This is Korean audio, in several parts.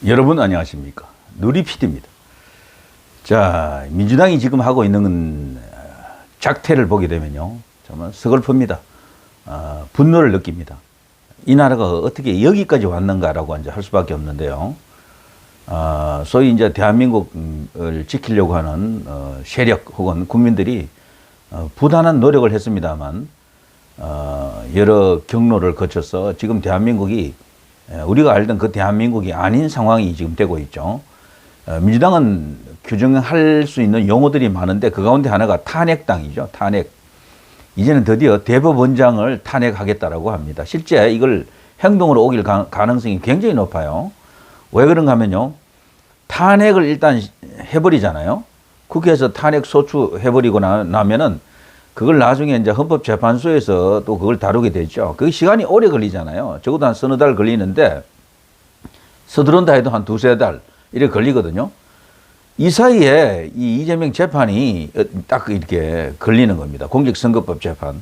여러분 안녕하십니까? 누리PD입니다. 자, 민주당이 지금 하고 있는 작태를 보게 되면요, 정말 서글픕니다. 분노를 느낍니다. 이 나라가 어떻게 여기까지 왔는가라고 이제 할 수밖에 없는데요. 소위 이제 대한민국을 지키려고 하는 세력 혹은 국민들이 부단한 노력을 했습니다만, 여러 경로를 거쳐서 지금 대한민국이 우리가 알던 그 대한민국이 아닌 상황이 지금 되고 있죠. 민주당은 규정할 수 있는 용어들이 많은데 그 가운데 하나가 탄핵당이죠. 탄핵. 이제는 드디어 대법원장을 탄핵하겠다라고 합니다. 실제 이걸 행동으로 옮길 가능성이 굉장히 높아요. 왜 그런가 하면요, 탄핵을 일단 해버리잖아요. 국회에서 탄핵 소추해버리고 나면은 그걸 나중에 이제 헌법재판소에서 또 그걸 다루게 되죠. 그 시간이 오래 걸리잖아요. 적어도 한 서너 달 걸리는데, 서두른다 해도 한 두세 달 이렇게 걸리거든요. 이 사이에 이 이재명 재판이 딱 이렇게 걸리는 겁니다. 공직선거법 재판.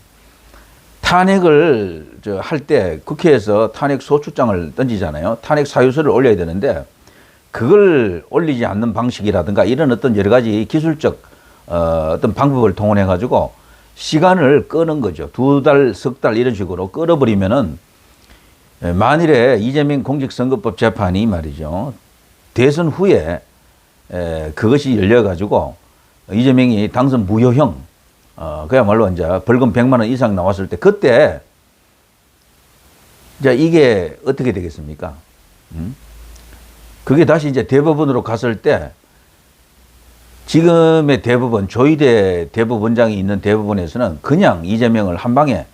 탄핵을 할 때 국회에서 탄핵 소추장을 던지잖아요. 탄핵 사유서를 올려야 되는데, 그걸 올리지 않는 방식이라든가 이런 어떤 여러 가지 기술적 어떤 방법을 동원해 가지고 시간을 끄는 거죠. 두 달, 석 달 이런 식으로 끌어버리면은, 만일에 이재명 공직선거법 재판이 말이죠, 대선 후에 그것이 열려가지고 이재명이 당선 무효형, 그야말로 이제 벌금 100만 원 이상 나왔을 때, 그때 이제 이게 어떻게 되겠습니까? 그게 다시 이제 대법원으로 갔을 때, 지금의 대법원, 조희대 대법원장이 있는 대법원에서는 그냥 이재명을 한 방에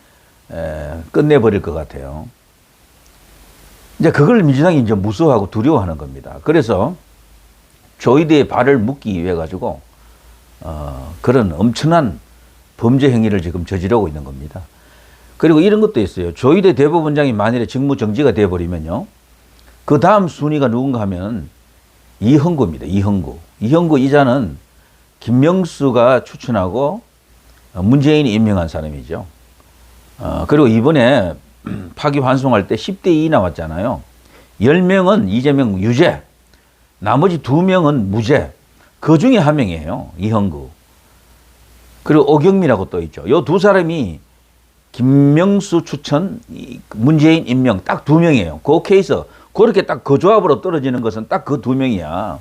끝내버릴 것 같아요. 이제 그걸 민주당이 이제 무서워하고 두려워하는 겁니다. 그래서 조희대의 발을 묶기 위해 가지고 그런 엄청난 범죄 행위를 지금 저지르고 있는 겁니다. 그리고 이런 것도 있어요. 조희대 대법원장이 만일에 직무 정지가 되어버리면요, 그 다음 순위가 누군가 하면 이형구입니다. 이형구 이자는 김명수가 추천하고 문재인이 임명한 사람이죠. 그리고 이번에 파기환송할 때 10대 2 나왔잖아요. 10명은 이재명 유죄, 나머지 2명은 무죄. 그 중에 한 명이에요, 이형구. 그리고 오경미라고 또 있죠. 요 두 사람이 김명수 추천, 문재인 임명 딱 2명이에요. 그 케이스, 그렇게 딱 그 조합으로 떨어지는 것은 딱 그 2명이야.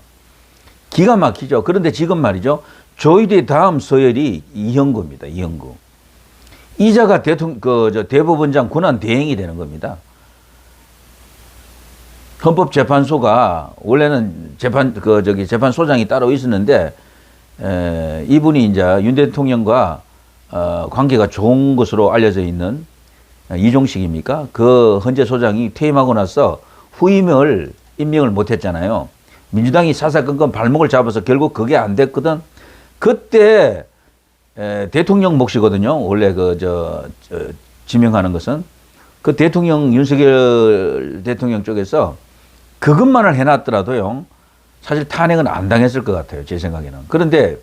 기가 막히죠. 그런데 지금 말이죠, 조희대 다음 서열이 이형구입니다. 이형구. 이자가 대법원장 권한 대행이 되는 겁니다. 헌법재판소가 원래는 재판소장이 따로 있었는데, 이분이 이제 윤 대통령과 관계가 좋은 것으로 알려져 있는 이종식입니까? 그 헌재 소장이 퇴임하고 나서 후임을 임명을 못했잖아요. 민주당이 사사건건 발목을 잡아서 결국 그게 안 됐거든. 그때 대통령 몫이거든요. 원래 지명하는 것은 그 대통령, 윤석열 대통령 쪽에서 그것만을 해놨더라도요, 사실 탄핵은 안 당했을 것 같아요, 제 생각에는. 그런데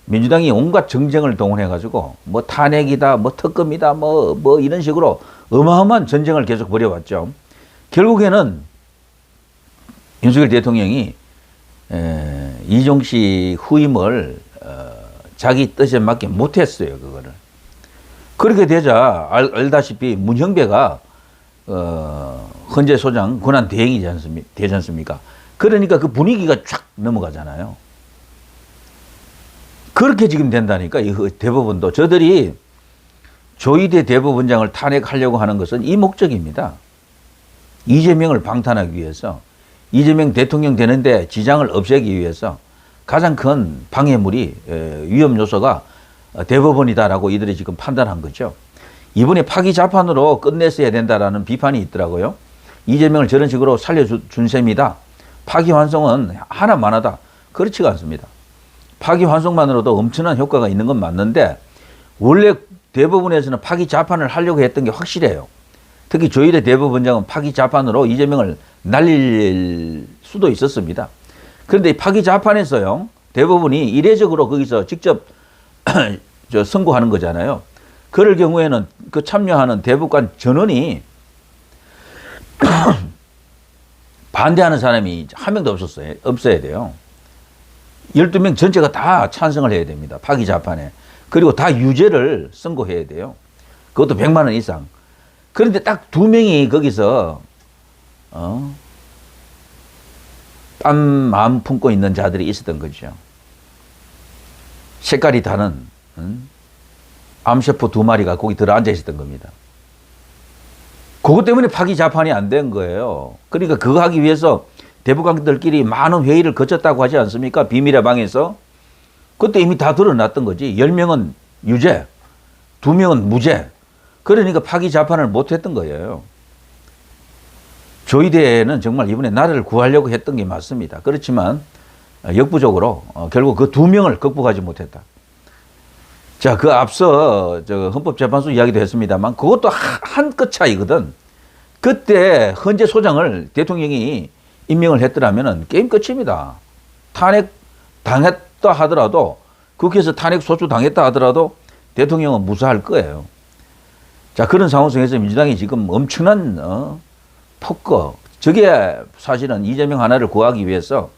민주당이 온갖 정쟁을 동원해가지고 뭐 탄핵이다, 뭐 특검이다, 뭐 이런 식으로 어마어마한 전쟁을 계속 벌여왔죠. 결국에는 윤석열 대통령이 이종식 후임을 자기 뜻에 맞게 못했어요, 그거를. 그렇게 되자 알다시피 문형배가 헌재 소장 권한 대행이 되지 않습니까? 그러니까 그 분위기가 쫙 넘어가잖아요. 그렇게 지금 된다니까, 이 대법원도. 저들이 조희대 대법원장을 탄핵하려고 하는 것은 이 목적입니다. 이재명을 방탄하기 위해서, 이재명 대통령 되는데 지장을 없애기 위해서 가장 큰 방해물이, 위험 요소가 대법원이다라고 이들이 지금 판단한 거죠. 이번에 파기 재판으로 끝냈어야 된다라는 비판이 있더라고요. 이재명을 저런 식으로 살려준 셈이다. 파기환송은 하나만 하다. 그렇지가 않습니다. 파기환송만으로도 엄청난 효과가 있는 건 맞는데, 원래 대법원에서는 파기 재판을 하려고 했던 게 확실해요. 특히 조희대 대법원장은 파기 재판으로 이재명을 날릴 수도 있었습니다. 그런데 이 파기 재판에서요, 대법원이 이례적으로 거기서 직접 선고하는 거잖아요. 그럴 경우에는 그 참여하는 대법관 전원이 반대하는 사람이 한 명도 없었어요. 없어야 돼요. 12명 전체가 다 찬성을 해야 됩니다. 파기 자판에. 그리고 다 유죄를 선고해야 돼요. 그것도 100만 원 이상. 그런데 딱 2명이 거기서 딴 마음 품고 있는 자들이 있었던 거죠. 색깔이 다른 암셰프 2마리가 거기 들어앉아 있었던 겁니다. 그것 때문에 파기 자판이 안 된 거예요. 그러니까 그거 하기 위해서 대법관들끼리 많은 회의를 거쳤다고 하지 않습니까? 비밀의 방에서. 그때 이미 다 드러났던 거지. 10명은 유죄, 2명은 무죄. 그러니까 파기 자판을 못 했던 거예요. 조이대는 정말 이번에 나라를 구하려고 했던 게 맞습니다. 그렇지만 역부족으로 결국 그 2명을 극복하지 못했다. 자, 그 앞서 헌법재판소 이야기도 했습니다만 그것도 한 끗 차이거든. 그때 헌재 소장을 대통령이 임명을 했더라면 게임 끝입니다. 탄핵 당했다 하더라도 국회에서 탄핵 소추 당했다 하더라도 대통령은 무사할 거예요. 자, 그런 상황 속에서 민주당이 지금 엄청난 폭거, 저게 사실은 이재명 하나를 구하기 위해서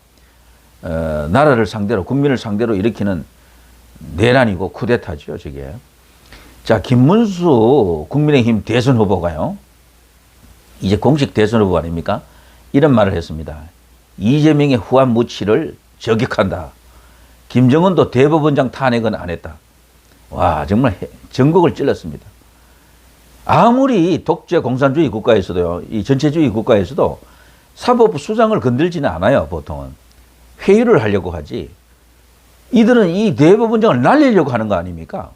나라를 상대로 국민을 상대로 일으키는 내란이고 쿠데타죠, 저게. 자, 김문수 국민의힘 대선 후보가요, 이제 공식 대선 후보 아닙니까? 이런 말을 했습니다. 이재명의 후한 무치를 저격한다. 김정은도 대법원장 탄핵은 안 했다. 와, 정말 전곡을 찔렀습니다. 아무리 독재 공산주의 국가에서도요, 이 전체주의 국가에서도 사법부 수장을 건들지는 않아요, 보통은. 회유를 하려고 하지. 이들은 이 대법원장을 날리려고 하는 거 아닙니까?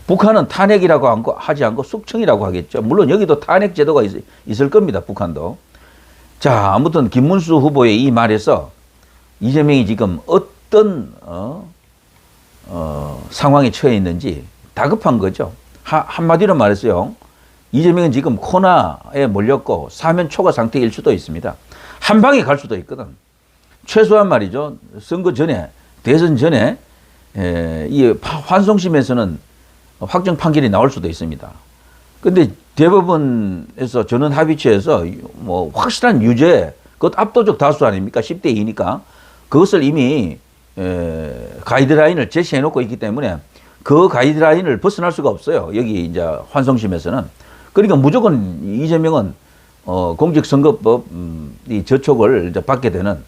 북한은 탄핵이라고 하지 않고 숙청이라고 하겠죠. 물론 여기도 탄핵 제도가 있을 겁니다, 북한도. 자, 아무튼 김문수 후보의 이 말에서 이재명이 지금 어떤 상황에 처해 있는지 다급한 거죠. 한마디로 말했어요. 이재명은 지금 코너에 몰렸고 사면 초과 상태일 수도 있습니다. 한 방에 갈 수도 있거든. 최소한 말이죠. 선거 전에, 대선 전에 이 환송심에서는 확정 판결이 나올 수도 있습니다. 근데 대법원에서 전원 합의체에서 뭐 확실한 유죄, 그것 압도적 다수 아닙니까? 10대 2니까. 그것을 이미 가이드라인을 제시해 놓고 있기 때문에 그 가이드라인을 벗어날 수가 없어요. 여기 이제 환송심에서는. 그러니까 무조건 이재명은 공직선거법 이 저촉을 이제 받게 되는,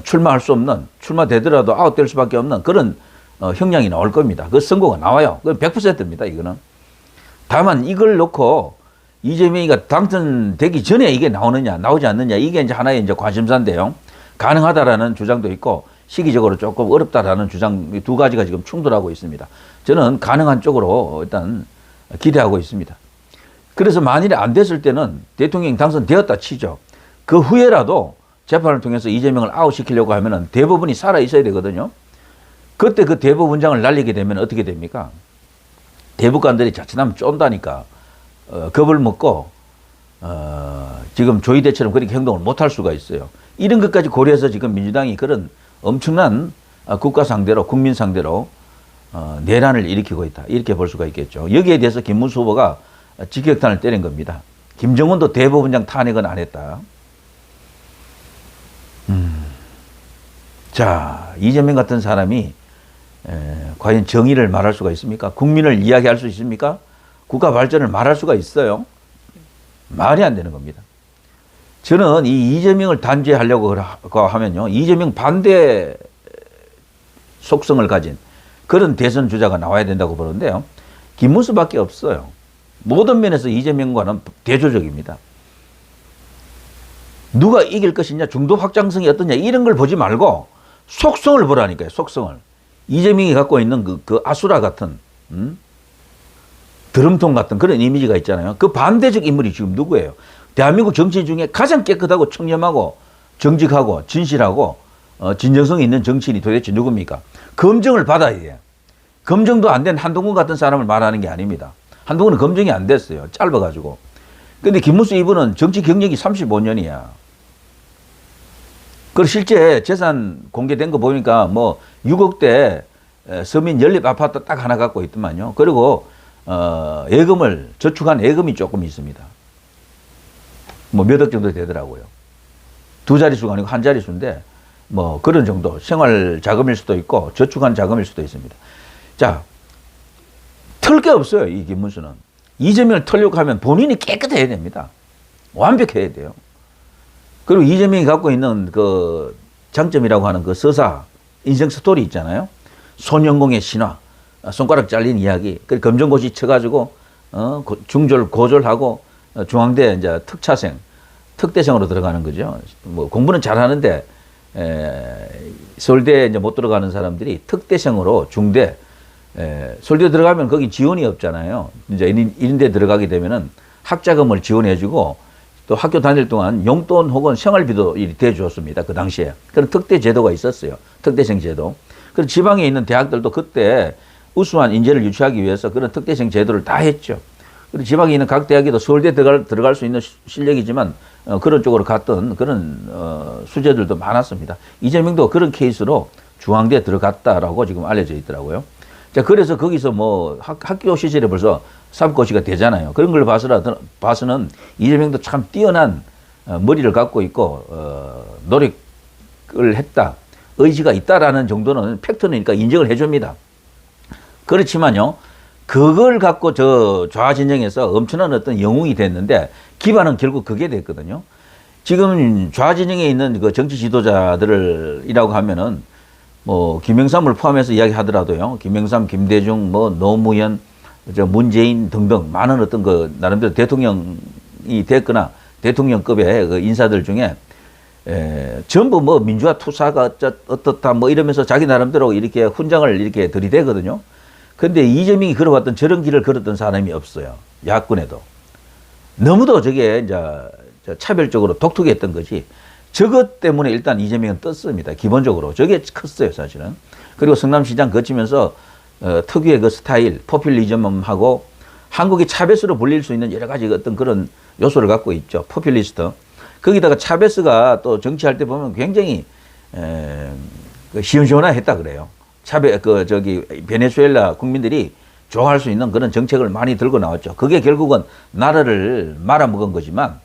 출마할 수 없는, 출마되더라도 아웃될 수밖에 없는 그런 형량이 나올 겁니다. 그 선고가 나와요. 그건 100%입니다, 이거는. 다만 이걸 놓고 이재명이가 당선되기 전에 이게 나오느냐, 나오지 않느냐, 이게 이제 하나의 이제 관심사인데요. 가능하다라는 주장도 있고 시기적으로 조금 어렵다라는 주장, 이 두 가지가 지금 충돌하고 있습니다. 저는 가능한 쪽으로 일단 기대하고 있습니다. 그래서 만일에 안 됐을 때는 대통령이 당선되었다 치죠. 그 후에라도 재판을 통해서 이재명을 아웃시키려고 하면은 대법원이 살아 있어야 되거든요. 그때 그 대법원장을 날리게 되면 어떻게 됩니까? 대법관들이 자칫하면 쫀다니까 겁을 먹고 지금 조이대처럼 그렇게 행동을 못할 수가 있어요. 이런 것까지 고려해서 지금 민주당이 그런 엄청난 국가 상대로, 국민 상대로 내란을 일으키고 있다, 이렇게 볼 수가 있겠죠. 여기에 대해서 김문수 후보가 직격탄을 때린 겁니다. 김정은도 대법원장 탄핵은 안 했다. 자, 이재명 같은 사람이 과연 정의를 말할 수가 있습니까? 국민을 이야기할 수 있습니까? 국가 발전을 말할 수가 있어요? 말이 안 되는 겁니다. 저는 이 이재명을 단죄하려고 하면요, 이재명 반대 속성을 가진 그런 대선 주자가 나와야 된다고 보는데요. 김문수밖에 없어요. 모든 면에서 이재명과는 대조적입니다. 누가 이길 것이냐, 중도 확장성이 어떠냐, 이런 걸 보지 말고 속성을 보라니까요, 속성을. 이재명이 갖고 있는 그 아수라 같은, 드럼통 같은 그런 이미지가 있잖아요. 그 반대적 인물이 지금 누구예요? 대한민국 정치 중에 가장 깨끗하고 청렴하고 정직하고 진실하고 진정성이 있는 정치인이 도대체 누굽니까? 검증을 받아야 돼요. 검증도 안 된 한동훈 같은 사람을 말하는 게 아닙니다. 한동훈은 검증이 안 됐어요, 짧아가지고. 근데 김문수 이분은 정치 경력이 35년이야. 그리고 실제 재산 공개된 거 보니까 뭐 6억대 서민 연립 아파트 딱 하나 갖고 있더만요. 그리고 저축한 예금이 조금 있습니다. 뭐 몇 억 정도 되더라고요. 두 자릿수가 아니고 한 자릿수인데 뭐 그런 정도 생활 자금일 수도 있고 저축한 자금일 수도 있습니다. 자, 털 게 없어요. 이 김문수는. 이재명을 털려고 하면 본인이 깨끗해야 됩니다. 완벽해야 돼요. 그리고 이재명이 갖고 있는 그 장점이라고 하는 그 서사, 인생 스토리 있잖아요. 손영공의 신화, 손가락 잘린 이야기, 그 검정고시 쳐가지고, 중졸, 고졸하고, 중앙대 이제 특대생으로 들어가는 거죠. 뭐 공부는 잘하는데, 서울대 이제 못 들어가는 사람들이 특대생으로 중대, 서울대 들어가면 거기 지원이 없잖아요. 이제 이런 데 들어가게 되면은 학자금을 지원해주고 또 학교 다닐 동안 용돈 혹은 생활비도 대주었습니다. 그 당시에. 그런 특대 제도가 있었어요. 특대생 제도. 그리고 지방에 있는 대학들도 그때 우수한 인재를 유치하기 위해서 그런 특대생 제도를 다 했죠. 그리고 지방에 있는 각 대학에도 서울대 들어갈 수 있는 실력이지만 그런 쪽으로 갔던 그런 수재들도 많았습니다. 이재명도 그런 케이스로 중앙대에 들어갔다라고 지금 알려져 있더라고요. 자, 그래서 거기서 뭐 학교 시절에 벌써 삼고시가 되잖아요. 그런 걸 봐서는 이재명도 참 뛰어난 머리를 갖고 있고 노력을 했다, 의지가 있다라는 정도는 팩트니까 인정을 해줍니다. 그렇지만요, 그걸 갖고 저 좌진영에서 엄청난 어떤 영웅이 됐는데 기반은 결국 그게 됐거든요. 지금 좌진영에 있는 그 정치 지도자들이라고 하면은 뭐 김영삼을 포함해서 이야기하더라도요, 김영삼, 김대중, 뭐 노무현, 문재인 등등 많은 어떤 그 나름대로 대통령이 됐거나 대통령급의 그 인사들 중에 전부 뭐 민주화 투사가 어떻다 뭐 이러면서 자기 나름대로 이렇게 훈장을 이렇게 들이대거든요. 근데 이재명이 걸어왔던 저런 길을 걸었던 사람이 없어요. 야권에도. 너무도 저게 이제 차별적으로 독특했던 거지. 저것 때문에 일단 이재명은 떴습니다. 기본적으로. 저게 컸어요, 사실은. 그리고 성남시장 거치면서 특유의 그 스타일, 포퓰리즘하고 한국의 차베스로 불릴 수 있는 여러 가지 어떤 그런 요소를 갖고 있죠. 포퓰리스트. 거기다가 차베스가 또 정치할 때 보면 굉장히 시원시원했다 그래요. 베네수엘라 국민들이 좋아할 수 있는 그런 정책을 많이 들고 나왔죠. 그게 결국은 나라를 말아먹은 거지만,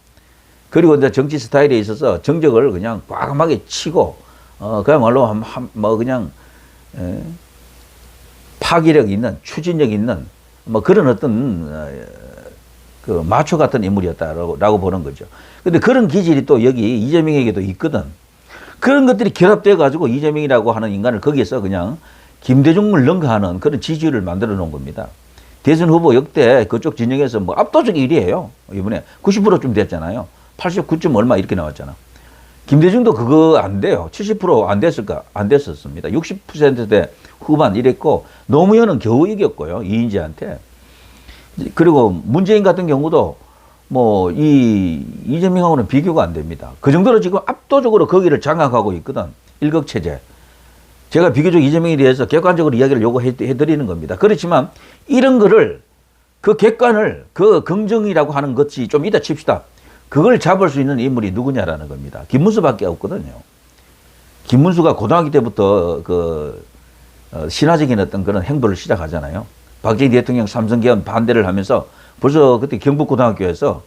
그리고 이제 정치 스타일에 있어서 정적을 그냥 과감하게 치고, 그야말로 뭐 그냥, 파기력 있는, 추진력 있는, 뭐 그런 어떤, 그 마초 같은 인물이었다라고 보는 거죠. 근데 그런 기질이 또 여기 이재명에게도 있거든. 그런 것들이 결합돼 가지고 이재명이라고 하는 인간을 거기에서 그냥 김대중을 능가하는 그런 지지율을 만들어 놓은 겁니다. 대선 후보 역대 그쪽 진영에서 뭐 압도적 1위예요. 이번에 90%쯤 됐잖아요. 89점 얼마 이렇게 나왔잖아. 김대중도 그거 안 돼요. 70% 안 됐었습니다. 60%대 후반 이랬고, 노무현은 겨우 이겼고요. 이인재한테. 그리고 문재인 같은 경우도 뭐 이재명하고는 비교가 안 됩니다. 그 정도로 지금 압도적으로 거기를 장악하고 있거든. 일극체제. 제가 비교적 이재명에 대해서 객관적으로 이야기를 요구해드리는 겁니다. 그렇지만 이런 거를, 그 객관을, 그 긍정이라고 하는 것이 좀 이따 칩시다. 그걸 잡을 수 있는 인물이 누구냐라는 겁니다. 김문수밖에 없거든요. 김문수가 고등학교 때부터 신화적인 어떤 그런 행보를 시작하잖아요. 박정희 대통령 삼성개헌 반대를 하면서 벌써 그때 경북고등학교에서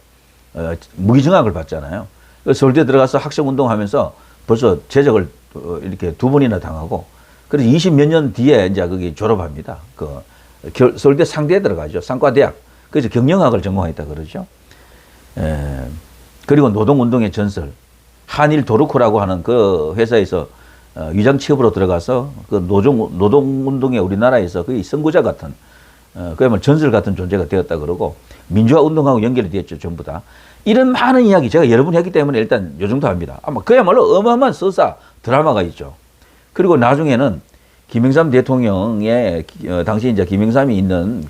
무기징역을 받잖아요. 서울대 들어가서 학생운동하면서 벌써 제적을 이렇게 2번이나 당하고, 그래서 20몇 년 뒤에 이제 거기 졸업합니다. 서울대 상대에 들어가죠. 상과대학. 그래서 경영학을 전공했다 그러죠. 그리고 노동운동의 전설. 한일 도르코라고 하는 그 회사에서 위장 취업으로 들어가서 그 노동운동에 우리나라에서 거의 선구자 같은, 그야말로 전설 같은 존재가 되었다 그러고, 민주화 운동하고 연결이 됐죠, 전부 다. 이런 많은 이야기 제가 여러 번 했기 때문에 일단 요 정도 합니다. 아마 그야말로 어마어마한 서사 드라마가 있죠. 그리고 나중에는 김영삼 대통령의 당시 이제 김영삼이 있는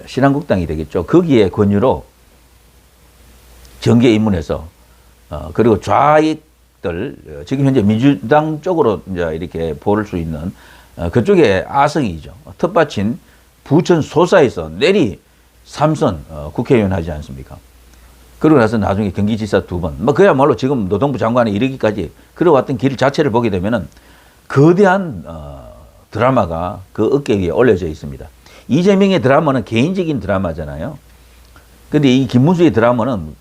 신한국당이 되겠죠. 거기에 권유로 정계 입문해서 그리고 좌익들, 지금 현재 민주당 쪽으로 이제 이렇게 보를 수 있는 그쪽에 아성이죠. 텃밭인 부천 소사에서 내리 3선 국회의원 하지 않습니까? 그러고 나서 나중에 경기지사 2번, 뭐 그야말로 지금 노동부 장관에 이르기까지 걸어왔던 길 자체를 보게 되면은 거대한 드라마가 그 어깨 위에 올려져 있습니다. 이재명의 드라마는 개인적인 드라마잖아요. 근데 이 김문수의 드라마는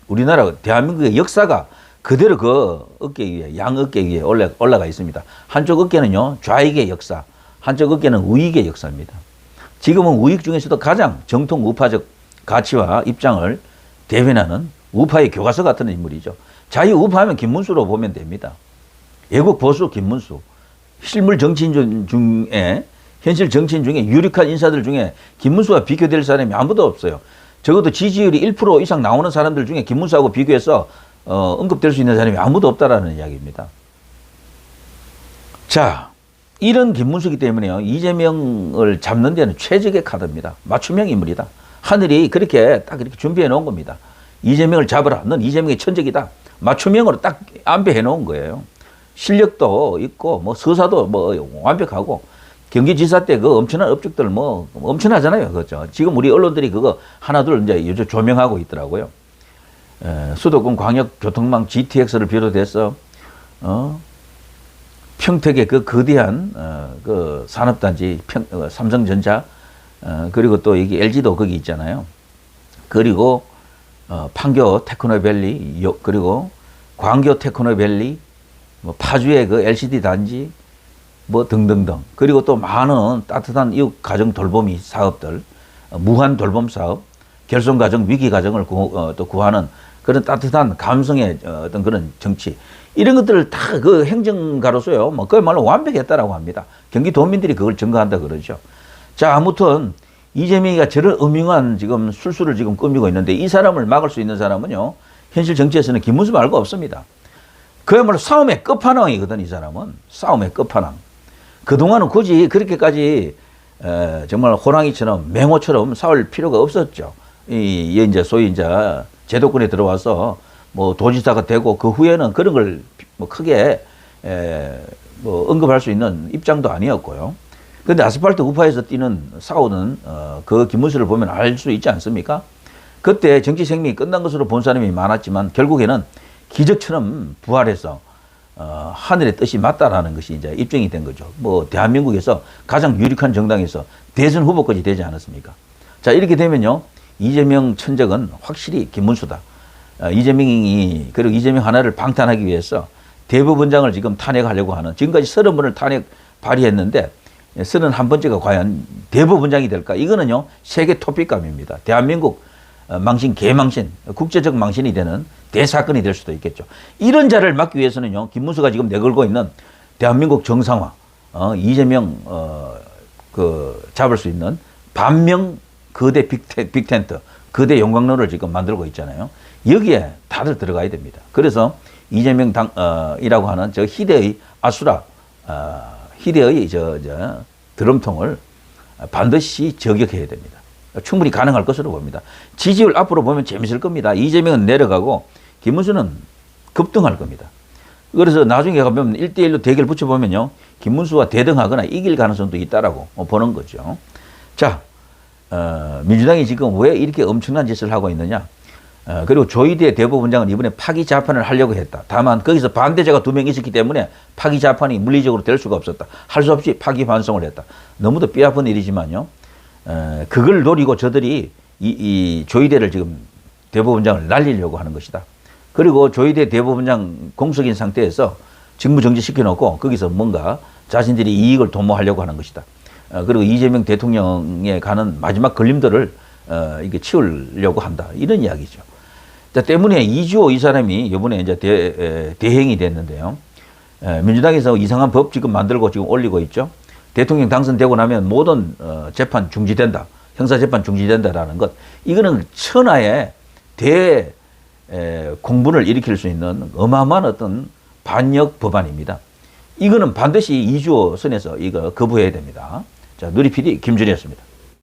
우리나라 대한민국의 역사가 그대로 그 어깨 위에, 양 어깨 위에 올라가 있습니다. 한쪽 어깨는요, 좌익의 역사, 한쪽 어깨는 우익의 역사입니다. 지금은 우익 중에서도 가장 정통 우파적 가치와 입장을 대변하는 우파의 교과서 같은 인물이죠. 자유우파하면 김문수로 보면 됩니다. 애국 보수 김문수. 실물 정치인 중에, 현실 정치인 중에 유력한 인사들 중에 김문수와 비교될 사람이 아무도 없어요. 적어도 지지율이 1% 이상 나오는 사람들 중에 김문수하고 비교해서 언급될 수 있는 사람이 아무도 없다라는 이야기입니다. 자, 이런 김문수이기 때문에요. 이재명을 잡는 데는 최적의 카드입니다. 맞춤형 인물이다. 하늘이 그렇게 딱 이렇게 준비해 놓은 겁니다. 이재명을 잡으라. 넌 이재명의 천적이다. 맞춤형으로 딱 안배해 놓은 거예요. 실력도 있고, 뭐, 서사도 뭐, 완벽하고, 경기지사 때 그 엄청난 업적들 뭐, 엄청나잖아요. 그죠. 지금 우리 언론들이 그거 하나둘 이제 요즘 조명하고 있더라고요. 수도권 광역교통망 GTX를 비롯해서, 평택의 그 거대한, 그 산업단지, 삼성전자, 그리고 또 여기 LG도 거기 있잖아요. 그리고, 판교 테크노밸리, 그리고 광교 테크노밸리, 뭐 파주의 그 LCD 단지, 뭐 등등등. 그리고 또 많은 따뜻한 이웃 가정 돌보미 사업들, 무한 돌봄 사업, 결손 가정, 위기 가정을 또 구하는 그런 따뜻한 감성의 어떤 그런 정치. 이런 것들을 다 그 행정가로서요, 뭐 그야말로 완벽했다라고 합니다. 경기도민들이 그걸 증거한다 그러죠. 자, 아무튼 이재명이가 저런 음흉한 지금 술수를 지금 꾸미고 있는데 이 사람을 막을 수 있는 사람은요, 현실 정치에서는 김문수 말고 없습니다. 그야말로 싸움의 끝판왕이거든, 이 사람은. 싸움의 끝판왕. 그동안은 굳이 그렇게까지 정말 호랑이처럼 맹호처럼 싸울 필요가 없었죠. 이제 소위 이제 제도권에 들어와서 뭐 도지사가 되고 그 후에는 그런 걸 뭐 크게 뭐 언급할 수 있는 입장도 아니었고요. 그런데 아스팔트 우파에서 싸우는 그 김문수를 보면 알 수 있지 않습니까? 그때 정치 생명이 끝난 것으로 본 사람이 많았지만 결국에는 기적처럼 부활해서 하늘의 뜻이 맞다라는 것이 이제 입증이 된 거죠. 뭐 대한민국에서 가장 유력한 정당에서 대선 후보까지 되지 않았습니까? 자, 이렇게 되면요, 이재명 천적은 확실히 김문수다. 이재명이, 그리고 이재명 하나를 방탄하기 위해서 대법원장을 지금 탄핵하려고 하는, 지금까지 30번을 탄핵 발의했는데 31번째가 과연 대법원장이 될까? 이거는요, 세계 토픽감입니다. 대한민국 망신, 개망신, 국제적 망신이 되는 대사건이 될 수도 있겠죠. 이런 자를 막기 위해서는요, 김문수가 지금 내걸고 있는 대한민국 정상화, 이재명, 잡을 수 있는 반명 거대 빅텐트, 거대 용광로를 지금 만들고 있잖아요. 여기에 다들 들어가야 됩니다. 그래서 이재명 이라고 하는 저 희대의 아수라, 희대의 드럼통을 반드시 저격해야 됩니다. 충분히 가능할 것으로 봅니다. 지지율 앞으로 보면 재밌을 겁니다. 이재명은 내려가고 김문수는 급등할 겁니다. 그래서 나중에 가면 1대1로 대결 붙여보면요, 김문수와 대등하거나 이길 가능성도 있다라고 보는 거죠. 자, 민주당이 지금 왜 이렇게 엄청난 짓을 하고 있느냐? 그리고 조희대 대법원장은 이번에 파기 재판을 하려고 했다. 다만 거기서 반대자가 2명 있었기 때문에 파기 재판이 물리적으로 될 수가 없었다. 할 수 없이 파기 반성을 했다. 너무도 뼈아픈 일이지만요. 그걸 노리고 저들이 이 조희대를 지금 대법원장을 날리려고 하는 것이다. 그리고 조희대 대법원장 공석인 상태에서 직무 정지시켜 놓고 거기서 뭔가 자신들이 이익을 도모하려고 하는 것이다. 그리고 이재명 대통령에 가는 마지막 걸림돌을 이게 치우려고 한다. 이런 이야기죠. 자, 때문에 이주호 이 사람이 이번에 이제 대행이 됐는데요. 민주당에서 이상한 법 지금 만들고 지금 올리고 있죠. 대통령 당선되고 나면 모든 재판 중지된다. 형사재판 중지된다라는 것. 이거는 천하의 공분을 일으킬 수 있는 어마어마한 어떤 반역 법안입니다. 이거는 반드시 이주호 선에서 이거 거부해야 됩니다. 자, 누리 PD 김준이었습니다.